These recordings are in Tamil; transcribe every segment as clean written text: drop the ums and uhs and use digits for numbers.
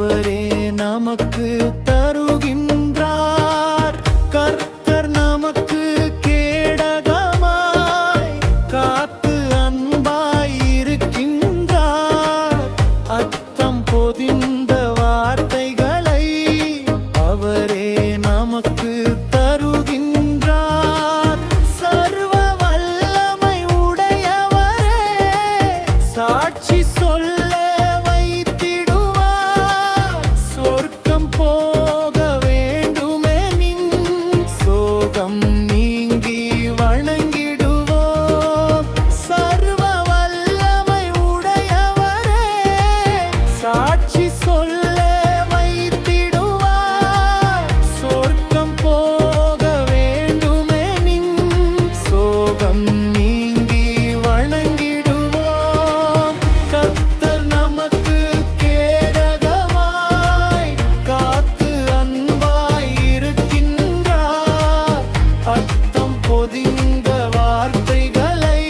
அவரே நமக்கு தருகின்றார். கர்த்தர் நமக்கு கேடகமாய் காத்து அன்பாய் இருக்கின்றார். அத்தம் பொதிந்த வார்த்தைகளை அவரே நமக்கு தருகின்றார். சர்வ வல்லமை உடையவரே சாட்சி சொல்ல வைத்திடுவார். சொர்க்கம் போக வேண்டுமெனின் சோகம் நீங்கி வணங்கிடுவோம். சர்வ வல்லமை உடையவரே சாட்சி சொல்ல வைத்திடுவார். சொர்க்கம் போக வேண்டுமெனின் சோகம் நீங்கி வணங்கிடுவோம். கர்த்தர் நமக்கு கேடகமாய் காத்து அன்பாய் இருக்கின்றார். அர்த்தம் பொதிந்த வார்த்தைகளை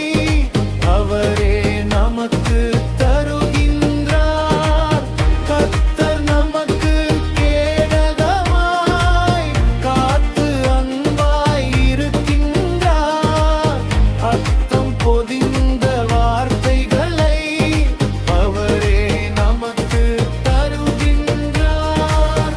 அவரே நமக்கு தருகின்றார். கர்த்தர் நமக்கு கேடகமாய் காத்து அன்பாய் இருக்கின்றார். அர்த்தம் பொதிந்த வார்த்தைகளை அவரே நமக்கு தருகின்றார்.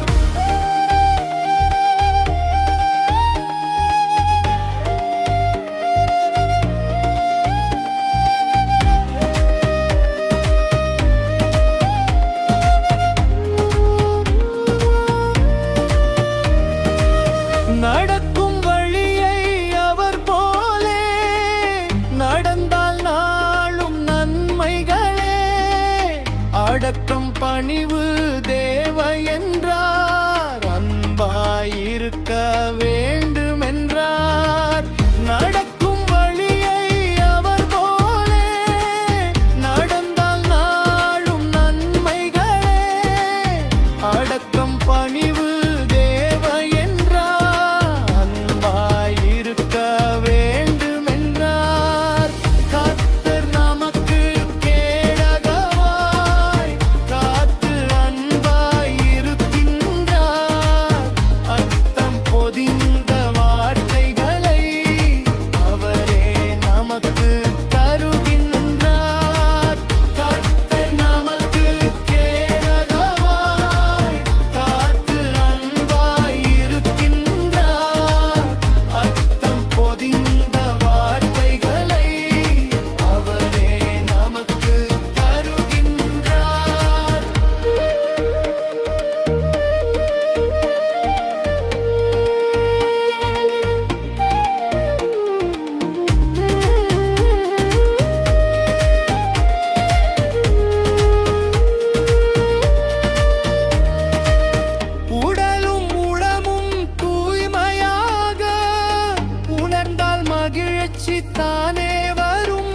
நடக்கும் வழியை அவர் போலே நடந்தால் நாளும் நன்மைகளே. அடக்கம் பணிவு தேவ என்றார். அன்பாயிருக்க வேண்டுமென்றார். நடக்கும் வழியை அவர் போலே நடந்தால் நாளும் நன்மைகளே. அடக்கம் பணிவு தேவ என்றார். அன்பாயிருக்க வேண்டுமென்றார். கர்த்தர் நமக்கு கேடகமாய் காத்து அன்பாய் இருக்கின்றார். அர்த்தம் பொதிந்த வார்த்தைகளை அவரே நமக்கு தருகின்றார். கர்த்தர் நமக்கு கேடகமாய் காத்து அன்பாய் இருக்கின்றார். அர்த்தம் பொதிந்த வார்த்தைகளை அவரே நமக்கு தருகின்றார். உடலும் உளமும் தூய்மையாக உணர்ந்தால் மகிழ்ச்சி தானே வரும்.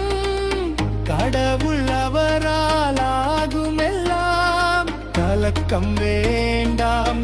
கடவுள் அவரால் ஆகுமெல்லாம் கலக்கம் வேண்டாம்.